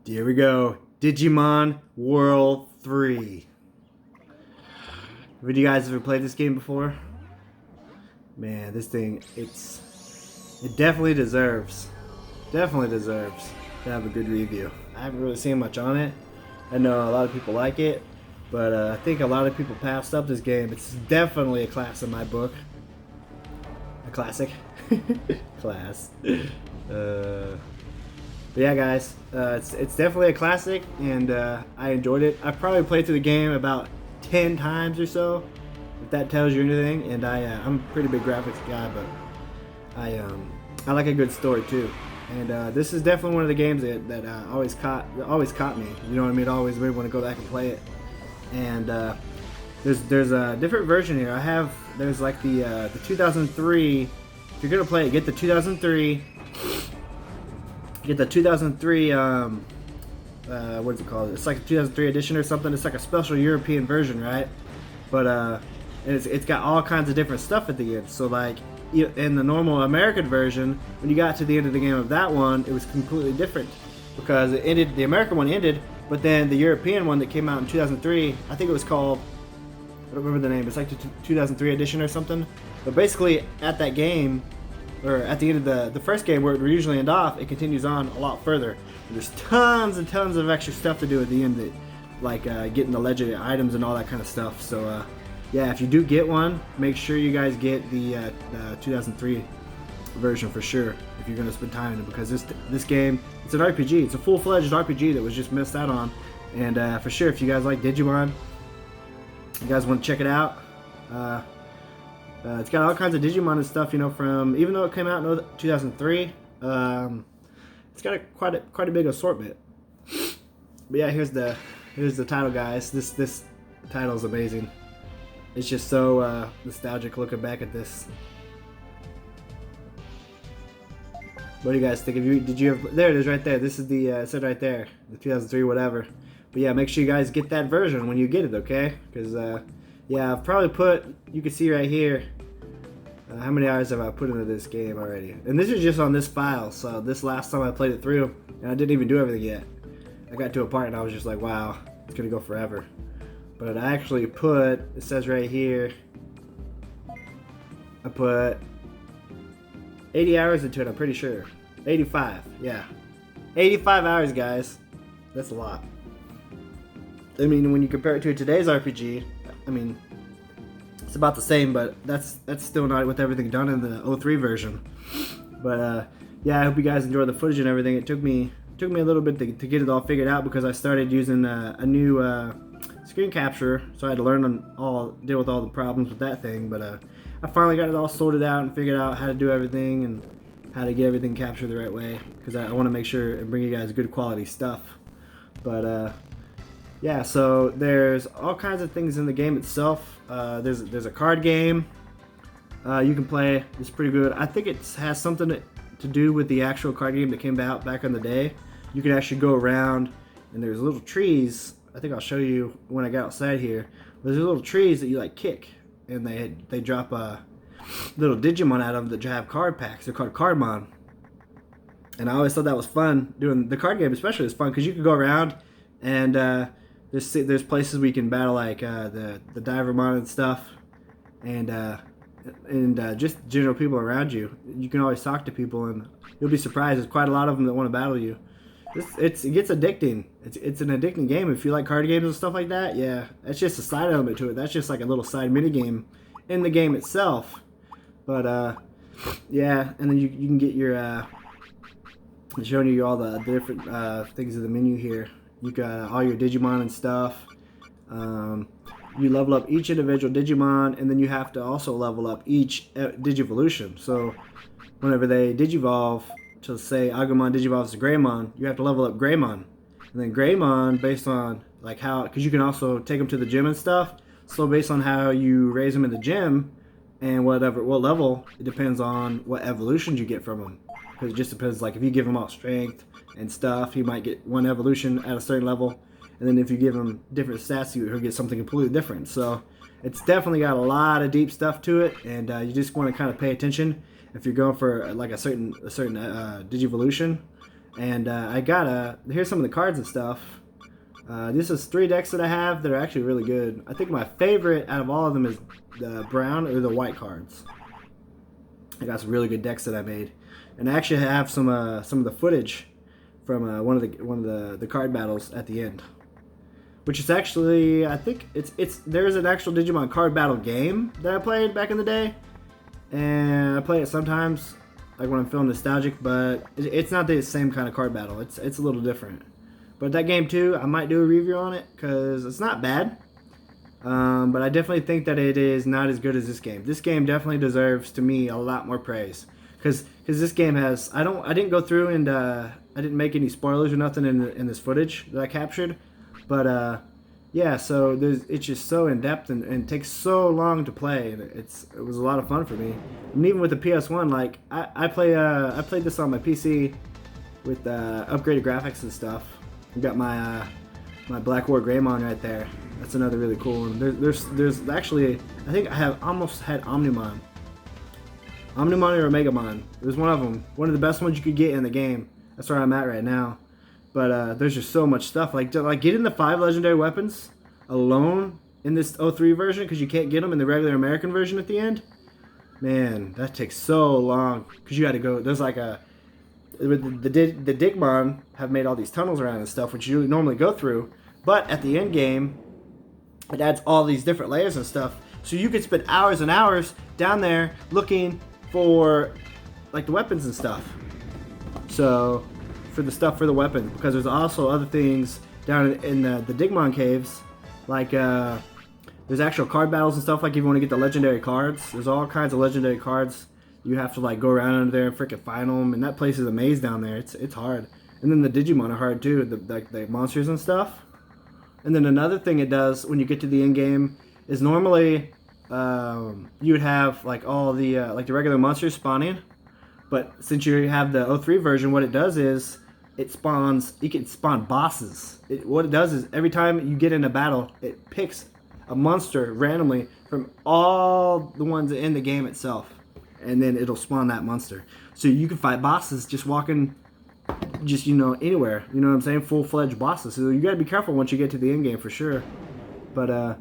Here we go. Digimon World 3. Have you guys ever played this game before? Man, this thing, it definitely deserves to have a good review. I haven't really seen much on it. I know a lot of people like it, but I think a lot of people passed up this game. It's definitely a class in my book. A classic. Class. But yeah, guys, it's definitely a classic, and I enjoyed it. I've probably played through the game about 10 times or so, if that tells you anything. And I'm a pretty big graphics guy, but I like a good story too. And this is definitely one of the games that always caught me. You know what I mean? Always made me want to go back and play it. And there's a different version here. There's like the 2003. If you're gonna play it, get the 2003. Get the 2003. What is it called? It's like a 2003 edition or something. It's like a special European version, right? But it's got all kinds of different stuff at the end. So like in the normal American version, when you got to the end of the game of that one, it was completely different because it ended. The American one ended, but then the European one that came out in 2003, I think it was called, I don't remember the name. It's like the 2003 edition or something. But basically, at that game, or at the end of the first game where it would usually end off, it continues on a lot further. And there's tons and tons of extra stuff to do at the end, that, like getting the legendary items and all that kind of stuff. So yeah, if you do get one, make sure you guys get the 2003 version for sure if you're going to spend time in it, because this game, it's an RPG. It's a full-fledged RPG that was just missed out on. And for sure, if you guys like Digimon, you guys want to check it out. It's got all kinds of Digimon and stuff, you know, from, even though it came out in 2003, it's got quite a big assortment. But yeah, here's the title, guys. This title is amazing. It's just so nostalgic looking back at this. What do you guys think? There it is right there. This is the it said right there, the 2003 whatever. But yeah, make sure you guys get that version when you get it, okay? Because yeah, I've probably put, you can see right here, how many hours have I put into this game already. And this is just on this file, so this last time I played it through, and I didn't even do everything yet. I got to a part and I was just like, wow, it's gonna go forever. But I actually put, it says right here, I put 80 hours into it, I'm pretty sure. 85, yeah. 85 hours, guys. That's a lot. I mean, when you compare it to today's RPG, I mean, it's about the same, but that's still not with everything done in the 03 version. But yeah, I hope you guys enjoy the footage and everything. It took me a little bit to get it all figured out, because I started using a new screen capture, so I had to learn deal with all the problems with that thing. But I finally got it all sorted out and figured out how to do everything and how to get everything captured the right way, because I want to make sure and bring you guys good quality stuff. But yeah, so there's all kinds of things in the game itself. There's a card game you can play. It's pretty good. I think it has something to do with the actual card game that came out back in the day. You can actually go around, and there's little trees. I think I'll show you when I get outside here. There's little trees that you like kick, and they drop little Digimon out of them that have card packs. They're called Cardmon. And I always thought that was fun. Doing the card game especially is fun, because you can go around and there's places where you can battle like the Divermon and stuff, and just general people around you. You can always talk to people, and you'll be surprised. There's quite a lot of them that want to battle you. It gets addicting. It's an addicting game if you like card games and stuff like that. Yeah, that's just a side element to it. That's just like a little side mini game in the game itself. But yeah, and then you can get your showing you all the different things in the menu here. You got all your Digimon and stuff. You level up each individual Digimon, and then you have to also level up each digivolution. So whenever they digivolve, to say Agumon digivolves to Greymon, you have to level up Greymon. And then Greymon, based on like how, because you can also take them to the gym and stuff. So based on how you raise them in the gym and what level, it depends on what evolutions you get from them. Because it just depends, like if you give him all strength and stuff, he might get one evolution at a certain level, and then if you give him different stats, he'll get something completely different. So it's definitely got a lot of deep stuff to it, and you just want to kind of pay attention if you're going for like a certain digivolution. And I got here's some of the cards and stuff. This is 3 decks that I have that are actually really good. I think my favorite out of all of them is the brown or the white cards. I got some really good decks that I made, and I actually have some of the footage from one of the card battles at the end, which is actually, I think there's an actual Digimon card battle game that I played back in the day, and I play it sometimes, like when I'm feeling nostalgic, but it's not the same kind of card battle. It's a little different. But that game too, I might do a review on it because it's not bad. But I definitely think that it is not as good as this game. This game definitely deserves, to me, a lot more praise. Because this game has, I didn't go through and I didn't make any spoilers or nothing in this footage that I captured. But yeah, so it's just so in depth and takes so long to play. And it was a lot of fun for me. And even with the PS1, like I played this on my PC with upgraded graphics and stuff. I've got my Black War Greymon right there. That's another really cool one. There's actually, I think I have almost had Omnimon or Omegamon. There's one of them. One of the best ones you could get in the game. That's where I'm at right now. But there's just so much stuff. Like getting the 5 legendary weapons alone in this 03 version, because you can't get them in the regular American version at the end. Man, that takes so long. Because you got to go, there's like the Digimon have made all these tunnels around and stuff, which you normally go through. But at the end game, it adds all these different layers and stuff. So you could spend hours and hours down there looking for like the weapons and stuff. So for the stuff for the weapons, because there's also other things down in the Digimon caves, like there's actual card battles and stuff. Like if you want to get the legendary cards, there's all kinds of legendary cards. You have to like go around under there and freaking find them, and that place is a maze down there. It's hard. And then the Digimon are hard too, the monsters and stuff. And then another thing it does when you get to the end game is normally you would have like all the like the regular monsters spawning, but since you have the 03 version, what it does is it spawns. You can spawn bosses. What it does is every time you get in a battle, it picks a monster randomly from all the ones in the game itself, and then it'll spawn that monster. So you can fight bosses just walking. Just, anywhere, you know what I'm saying, full-fledged bosses. So you gotta be careful once you get to the end game for sure. But I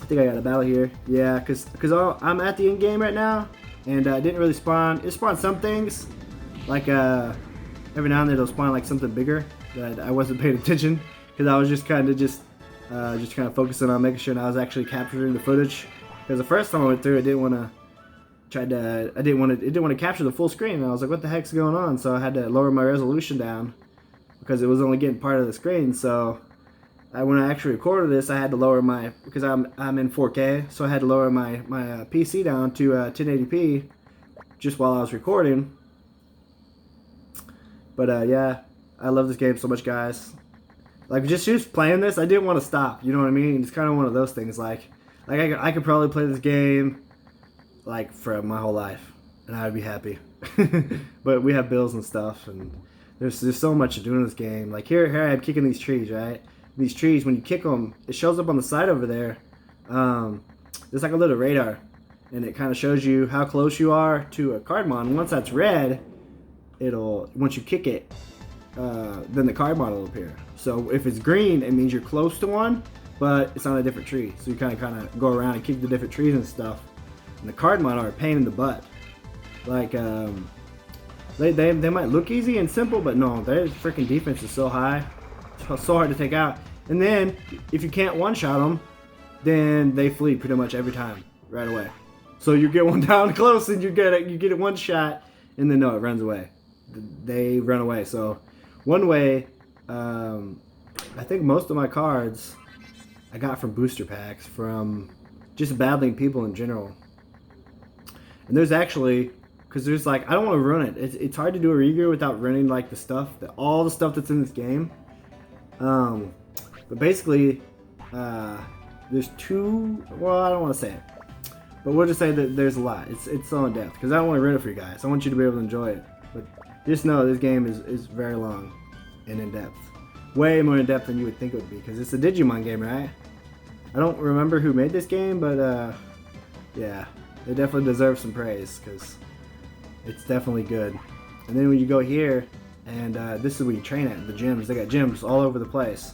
think I got a battle here. Yeah, because I'm at the end game right now, and I didn't really spawn. It spawned some things, like every now and then it'll spawn like something bigger that I wasn't paying attention, because I was just kind of focusing on making sure I was actually capturing the footage. Because the first time I went through, I didn't want to. It didn't want to capture the full screen, and I was like, what the heck's going on? So I had to lower my resolution down because it was only getting part of the screen. So when I actually recorded this, I had to lower my, because I'm in 4K, so I had to lower my PC down to 1080p just while I was recording. But yeah, I love this game so much, guys. Like just playing this, I didn't want to stop. You know what I mean? It's kind of one of those things. Like I could probably play this game like for my whole life, and I'd be happy. But we have bills and stuff, and there's so much to do in this game. Like here I am kicking these trees, right? These trees, when you kick them, it shows up on the side over there. There's like a little radar, and it kind of shows you how close you are to a cardmon. Once that's red, once you kick it, then the cardmon will appear. So if it's green, it means you're close to one, but it's on a different tree. So you kind of go around and kick the different trees and stuff. And the cardmon are a pain in the butt. Like they might look easy and simple, but no, their freaking defense is so high, so hard to take out. And then if you can't one-shot them, then they flee pretty much every time right away. So you get one down close and you get it one shot, and then no, it runs away. They run away. So one way, I think most of my cards I got from booster packs, from just battling people in general. And there's actually, because there's like, I don't want to ruin it. It's hard to do a review without ruining like the stuff, all the stuff that's in this game. But basically, there's two, well, I don't want to say it. But we'll just say that there's a lot. It's so in depth, because I don't want to ruin it for you guys. I want you to be able to enjoy it. But just know this game is very long and in depth. Way more in depth than you would think it would be, because it's a Digimon game, right? I don't remember who made this game, but yeah. They definitely deserve some praise, because it's definitely good. And then when you go here, And this is where you train at, the gyms. They got gyms all over the place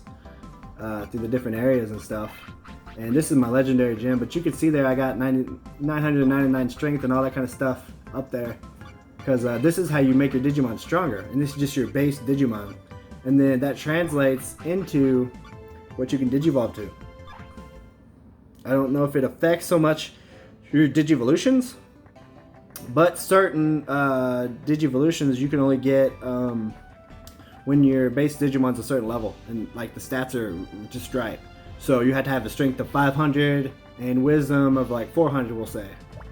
through the different areas and stuff. And this is my legendary gym, but you can see there I got 999 strength and all that kind of stuff up there. Because this is how you make your Digimon stronger. And this is just your base Digimon. And then that translates into what you can Digivolve to. I don't know if it affects so much your Digivolutions, but certain Digivolutions you can only get when your base Digimon's a certain level. And like the stats are just right. So you have to have a strength of 500 and wisdom of like 400, we'll say,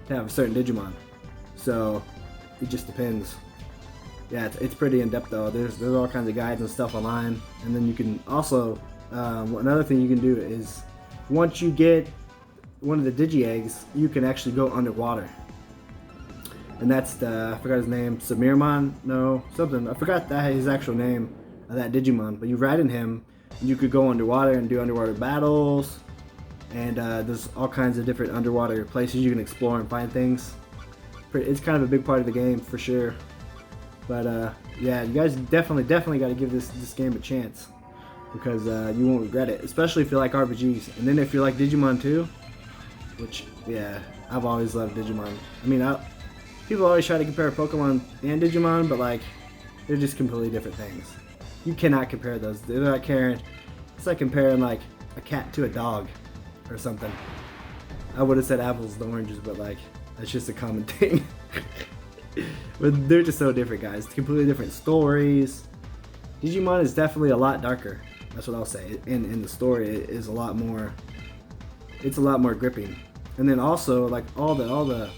to have a certain Digimon. So it just depends. Yeah, it's pretty in-depth though. There's all kinds of guides and stuff online. And then you can also, another thing you can do is, once you get one of the Digi Eggs, you can actually go underwater. And that's the, I forgot his name, Samirmon? No, something. I forgot his actual name of that Digimon. But you ride in him, you could go underwater and do underwater battles, and there's all kinds of different underwater places you can explore and find things. It's kind of a big part of the game for sure. But yeah, you guys definitely got to give this game a chance, because you won't regret it, especially if you like RPGs. And then if you like Digimon too, which yeah, I've always loved Digimon. I mean, people always try to compare Pokemon and Digimon, but like they're just completely different things. You cannot compare those. They're not comparing. It's like comparing like a cat to a dog or something. I would have said apples to oranges, but like that's just a common thing. But they're just so different, guys. Completely different stories. Digimon is definitely a lot darker. That's what I'll say. In the story, it is a lot more. It's a lot more gripping. And then also like all the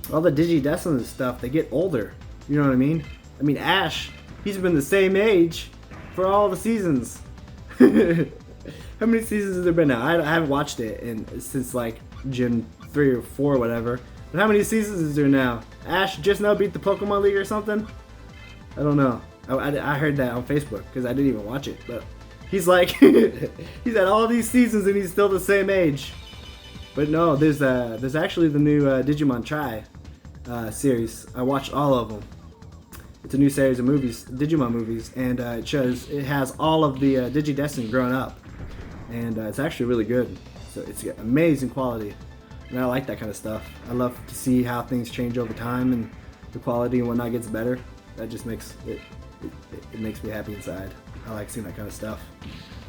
Digidestined stuff, they get older. You know what I mean? I mean Ash. He's been the same age for all the seasons. How many seasons has there been now? I haven't watched it since like Gen 3 or 4 or whatever. But how many seasons is there now? Ash just now beat the Pokemon League or something? I don't know. I heard that on Facebook because I didn't even watch it. But he's like, he's had all these seasons and he's still the same age. But no, there's actually the new Digimon Tri series. I watched all of them. It's a new series of movies, Digimon movies, and it has all of the Digidestined growing up, and it's actually really good. So it's amazing quality, and I like that kind of stuff. I love to see how things change over time and the quality and whatnot gets better. That just makes it makes me happy inside. I like seeing that kind of stuff.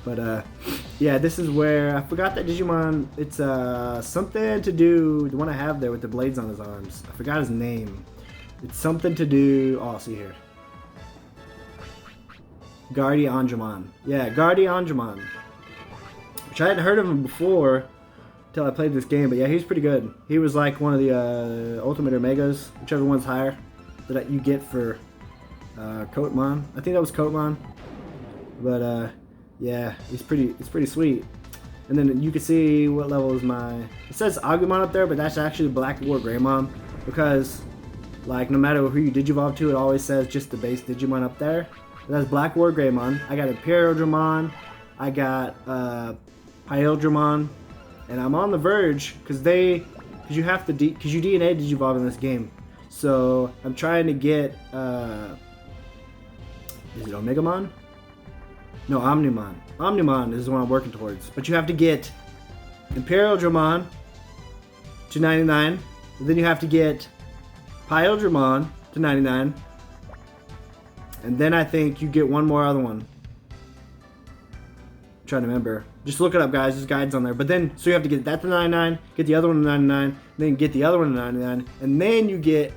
But yeah, this is where I forgot that Digimon. It's something to do. The one I have there with the blades on his arms. I forgot his name. It's something to do. Oh, I'll see here. Guardiandramon. Yeah, Guardiandramon. Which I hadn't heard of him before until I played this game. But yeah, he's pretty good. He was like one of the Ultimate or Megas, whichever one's higher, that you get for Coatmon. I think that was Coatmon. But yeah, it's pretty sweet. And then you can see what level is my. It says Agumon up there, but that's actually Black War Greymon, because like no matter who you Digivolve to, it always says just the base Digimon up there. But that's Black War Greymon. I got Imperial Dramon. I got Pyeldramon, and I'm on the verge because you have to because you DNA Digivolve in this game. So I'm trying to get is it Omegamon? No, Omnimon. Omnimon is the one I'm working towards. But you have to get Imperial Dramon to 99. And then you have to get Pyeldramon to 99. And then I think you get one more other one. I'm trying to remember. Just look it up, guys. There's guides on there. But then, so you have to get that to 99, get the other one to 99, then get the other one to 99, and then you get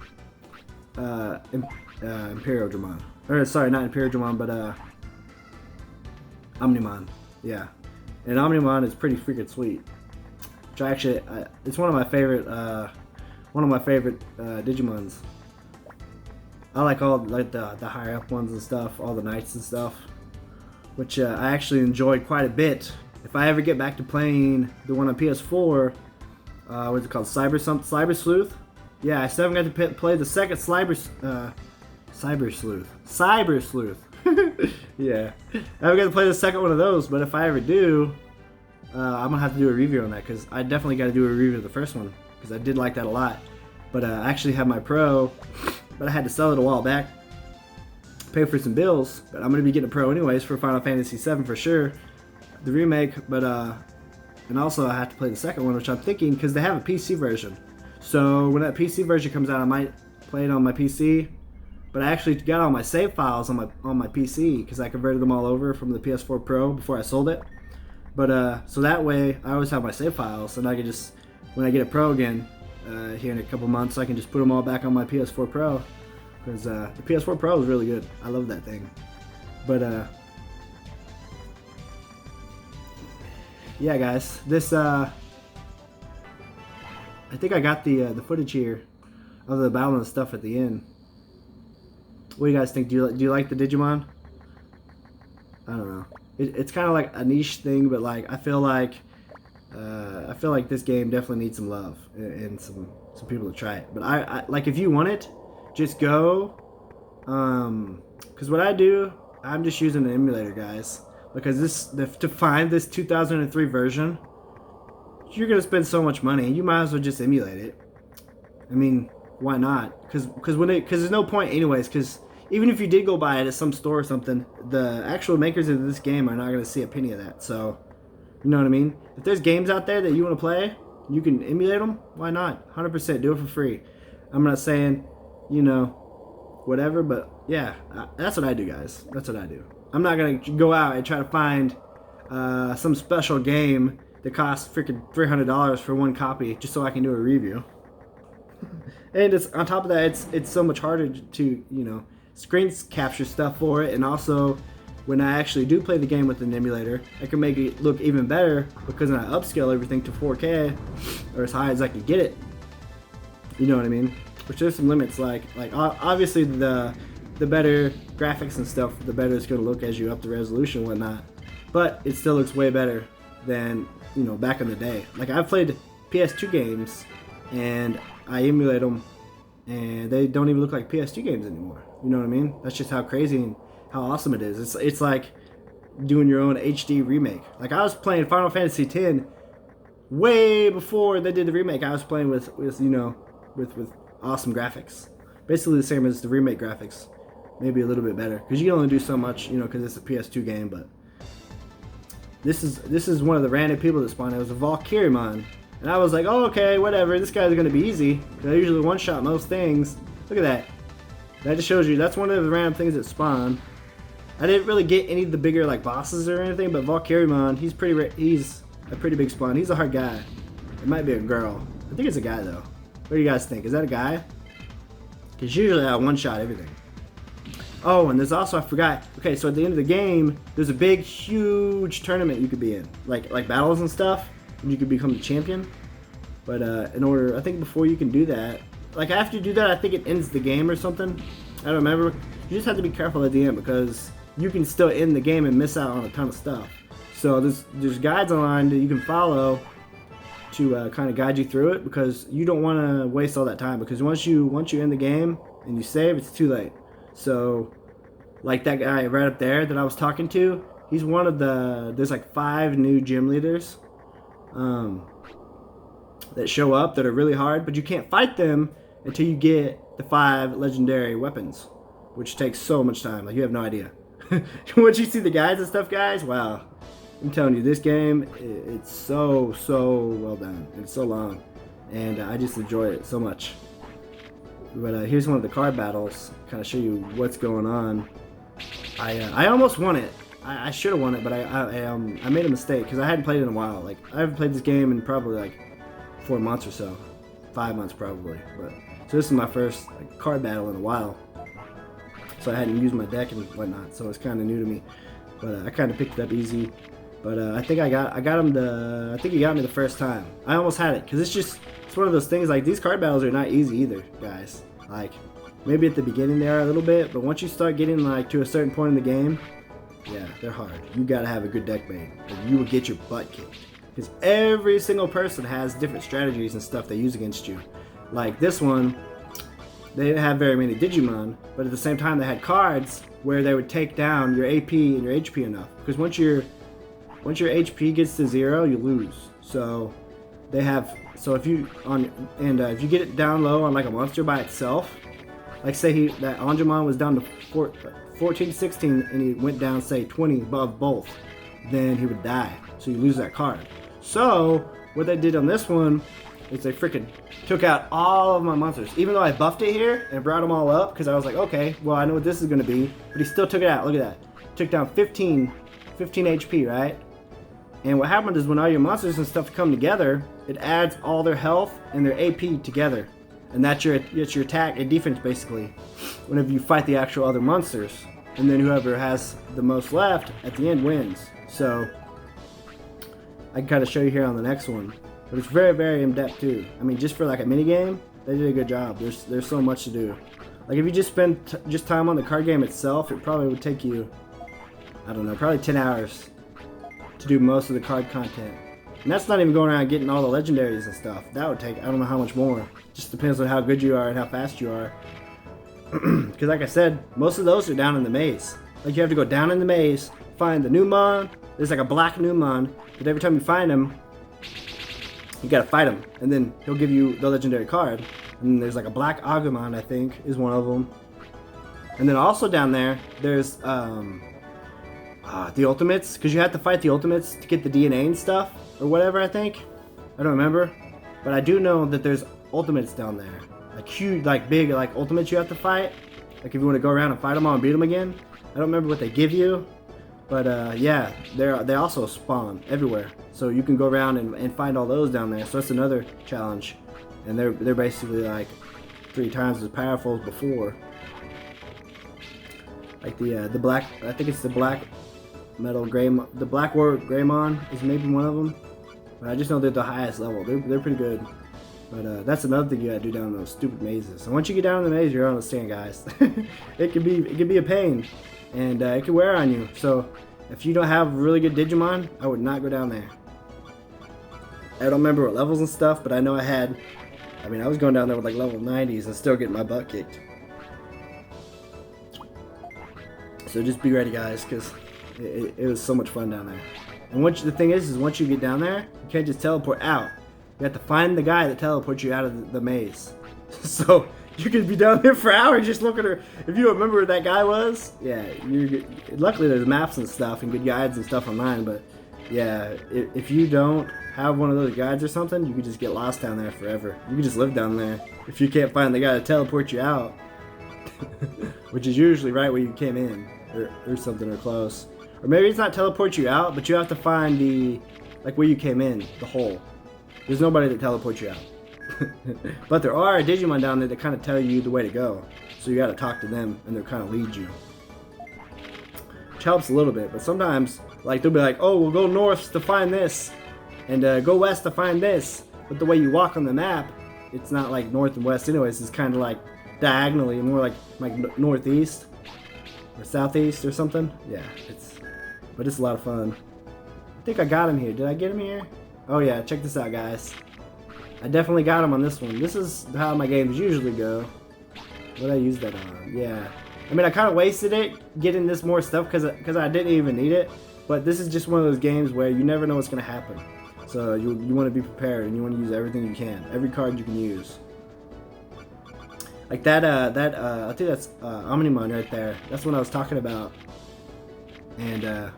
Imperial Dramon. Or, sorry, not Imperial Dramon, but Omnimon. Yeah. And Omnimon is pretty freaking sweet. Which I actually, it's one of my favorite Digimons. I like all like the higher up ones and stuff, all the knights and stuff, which I actually enjoyed quite a bit. If I ever get back to playing the one on PS4, what's it called, Cyber Sleuth? Yeah, I still haven't got to play the second Cyber Sleuth. Yeah, I haven't got to play the second one of those, but if I ever do, I'm gonna have to do a review on that, because I definitely got to do a review of the first one, because I did like that a lot. But I actually have my Pro, but I had to sell it a while back pay for some bills. But I'm gonna be getting a Pro anyways for Final Fantasy VII for sure, the remake. But and also I have to play the second one, which I'm thinking because they have a PC version. So when that PC version comes out, I might play it on my PC. But I actually got all my save files on my PC because I converted them all over from the PS4 Pro before I sold it. But so that way I always have my save files, and I can just, when I get a Pro again here in a couple months, I can just put them all back on my PS4 Pro because the PS4 Pro is really good. I love that thing. But yeah, guys, this I think I got the footage here of the battle and stuff at the end. What do you guys think? Do you like the Digimon? I don't know. It's kind of like a niche thing, but like I feel like this game definitely needs some love and some people to try it. But I like, if you want it, just go. Because what I do, I'm just using an emulator, guys. Because to find this 2003 version, you're gonna spend so much money. You might as well just emulate it. I mean, why not? Because there's no point anyways. Because even if you did go buy it at some store or something, the actual makers of this game are not going to see a penny of that. So, you know what I mean? If there's games out there that you want to play, you can emulate them. Why not? 100%. Do it for free. I'm not saying, you know, whatever, but yeah, that's what I do, guys. That's what I do. I'm not going to go out and try to find some special game that costs freaking $300 for one copy just so I can do a review. And it's, on top of that, it's so much harder to, you know, screen capture stuff for it. And also, when I actually do play the game with an emulator, I can make it look even better because I upscale everything to 4K or as high as I can get it. You know what I mean? Which there's some limits, like obviously the better graphics and stuff, the better it's going to look as you up the resolution and whatnot. But it still looks way better than, you know, back in the day. Like, I've played PS2 games and I emulate them, and they don't even look like PS2 games anymore. You know what I mean? That's just how crazy and how awesome it is. It's like doing your own HD remake. Like, I was playing Final Fantasy X way before they did the remake. I was playing with you know, with awesome graphics, basically the same as the remake graphics, maybe a little bit better because you can only do so much, you know, because it's a PS2 game. But this is one of the random people that spawned. It was a Valkyriemon. And I was like, oh, okay, whatever, this guy's going to be easy. I usually one-shot most things. Look at that. That just shows you, that's one of the random things that spawn. I didn't really get any of the bigger, like, bosses or anything, but Valkyriemon, he's a pretty big spawn. He's a hard guy. It might be a girl. I think it's a guy, though. What do you guys think? Is that a guy? Because usually I one-shot everything. Oh, and there's also, I forgot. Okay, so at the end of the game, there's a big, huge tournament you could be in. Like battles and stuff. You could become the champion, but in order, I think before you can do that, like after you do that, I think it ends the game or something. I don't remember. You just have to be careful at the end because you can still end the game and miss out on a ton of stuff. So there's guides online that you can follow to kind of guide you through it, because you don't want to waste all that time, because once you end the game and you save, it's too late. So like that guy right up there that I was talking to, he's one of there's like 5 new gym leaders that show up that are really hard, but you can't fight them until you get the 5 legendary weapons, which takes so much time. Like, you have no idea. Once you see the guides and stuff, guys, wow, I'm telling you, this game, it's so well done. It's so long, and I just enjoy it so much. But here's one of the card battles, kind of show you what's going on. I almost won it. I should have won it, but I made a mistake because I hadn't played it in a while. Like, I haven't played this game in probably like 4 months or so, 5 months probably. But so this is my first like, card battle in a while. So I hadn't used my deck and whatnot, so it's kind of new to me. But I kind of picked it up easy. But I think I got him I think he got me the first time. I almost had it because it's one of those things. Like, these card battles are not easy either, guys. Like, maybe at the beginning they are a little bit, but once you start getting like to a certain point in the game, yeah, they're hard. You gotta have a good deck made, or you will get your butt kicked. Because every single person has different strategies and stuff they use against you. Like this one, they didn't have very many Digimon, but at the same time they had cards where they would take down your AP and your HP enough. Because once your HP gets to 0, you lose. So they have, so if you if you get it down low on like a monster by itself, like say that Angemon was down to 14, 16, and he went down, say, 20 above both, then he would die. So you lose that card. So what they did on this one is they freaking took out all of my monsters. Even though I buffed it here and brought them all up, because I was like, okay, well, I know what this is going to be. But he still took it out. Look at that. Took down 15 HP, right? And what happened is when all your monsters and stuff come together, it adds all their health and their AP together. And that's your attack and defense, basically, whenever you fight the actual other monsters. And then whoever has the most left at the end wins. So I can kind of show you here on the next one. But it's very, very in-depth too. I mean, just for like a mini game, they did a good job. There's so much to do. Like if you just spend just time on the card game itself, it probably would take you, I don't know, probably 10 hours to do most of the card content. And that's not even going around getting all the legendaries and stuff. That would take, I don't know how much more. Just depends on how good you are and how fast you are. Because like I said, most of those are down in the maze. Like you have to go down in the maze, find the new mon. There's like a black new mon, but every time you find him, you gotta fight him, and then he'll give you the legendary card. And there's like a black Agumon, I think, is one of them. And then also down there, there's the ultimates, because you have to fight the ultimates to get the DNA and stuff, or whatever, I think. I don't remember. But I do know that there's ultimates down there. Like huge, like big, like ultimates you have to fight. Like if you want to go around and fight them all and beat them again. I don't remember what they give you. But yeah, they also spawn everywhere. So you can go around and find all those down there. So that's another challenge. And they're basically like 3 times as powerful as before. Like the black, I think it's the black metal gray, the black war Greymon is maybe one of them. But I just know they're the highest level. They're pretty good. But that's another thing you gotta do down in those stupid mazes. And once you get down in the maze, you're on the stand, guys. it can be a pain, and it can wear on you. So if you don't have really good Digimon, I would not go down there. I don't remember what levels and stuff, but I know I was going down there with like level 90s and still getting my butt kicked. So just be ready, guys, because it was so much fun down there. And the thing is once you get down there, you can't just teleport out. You have to find the guy that teleports you out of the maze. So you could be down there for hours just looking at her. If you remember who that guy was, yeah, luckily there's maps and stuff and good guides and stuff online, but yeah, if you don't have one of those guides or something, you could just get lost down there forever. You could just live down there if you can't find the guy to teleport you out. Which is usually right where you came in, or something, or close. Or maybe it's not teleport you out, but you have to find like where you came in, the hole. There's nobody that teleports you out. But there are Digimon down there that kind of tell you the way to go. So you gotta talk to them and they'll kind of lead you. Which helps a little bit, but sometimes like they'll be like, oh, we'll go north to find this, and go west to find this. But the way you walk on the map, it's not like north and west anyways. It's kind of like diagonally, more like northeast or southeast or something. Yeah, but it's a lot of fun. I think I got him here. Did I get him here? Oh yeah, check this out, guys. I definitely got him on this one. This is how my games usually go. What did I use that on? Yeah. I mean, I kind of wasted it getting this more stuff because I didn't even need it. But this is just one of those games where you never know what's going to happen. So you want to be prepared and you want to use everything you can. Every card you can use. Like that, I think that's Omnimon right there. That's what I was talking about. And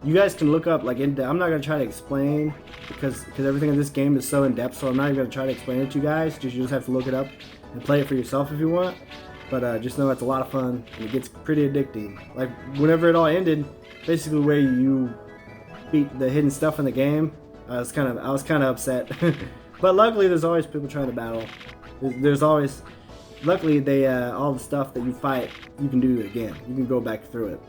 you guys can look up like I'm not gonna try to explain because everything in this game is so in depth. So I'm not even gonna try to explain it to you guys. You just have to look it up and play it for yourself if you want. But just know it's a lot of fun and it gets pretty addicting. Like whenever it all ended, basically where you beat the hidden stuff in the game, I was kind of upset. But luckily, there's always people trying to battle. There's always, luckily all the stuff that you fight, you can do it again. You can go back through it.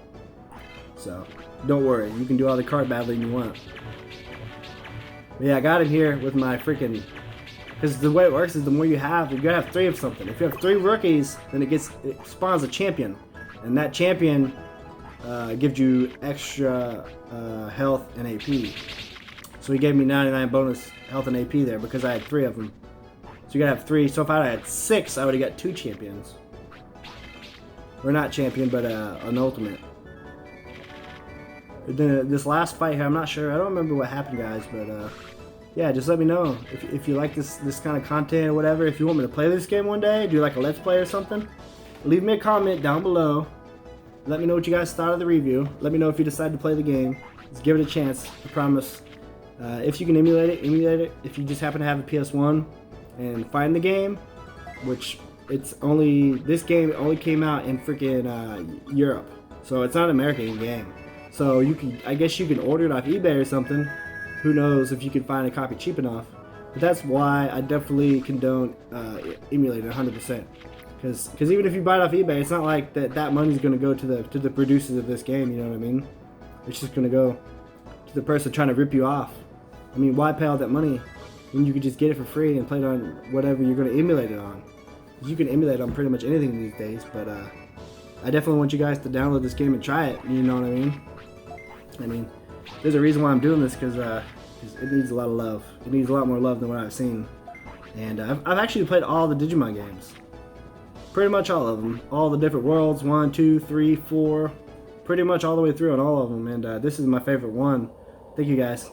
So don't worry, you can do all the card battling you want. But yeah, I got it here with my freaking, because the way it works is the more you gotta have 3 of something. If you have 3 rookies, then it spawns a champion, and that champion gives you extra health and AP. So he gave me 99 bonus health and AP there because I had 3 of them. So you gotta have 3. So if I had 6, I would have got 2 champions. Or not champion, but an ultimate. Then this last fight here, I'm not sure. I don't remember what happened, guys, but yeah, just let me know if you like this kind of content or whatever. If you want me to play this game one day, do like a let's play or something, leave me a comment down below. Let me know what you guys thought of the review. Let me know if you decide to play the game. Let's give it a chance. I promise. If you can emulate it, emulate it. If you just happen to have a PS1 and find the game, which this game only came out in freaking Europe, so it's not an American game. So I guess you can order it off eBay or something. Who knows if you can find a copy cheap enough. But that's why I definitely condone emulating 100%. Because even if you buy it off eBay, it's not like that money's going to go to the producers of this game. You know what I mean? It's just going to go to the person trying to rip you off. I mean, why pay all that money when you could just get it for free and play it on whatever you're going to emulate it on? You can emulate on pretty much anything these days. But I definitely want you guys to download this game and try it. You know what I mean? I mean, there's a reason why I'm doing this, because it needs a lot of love. It needs a lot more love than what I've seen. And I've actually played all the Digimon games. Pretty much all of them. All the different worlds, 1, 2, 3, 4. Pretty much all the way through on all of them. And this is my favorite one. Thank you guys.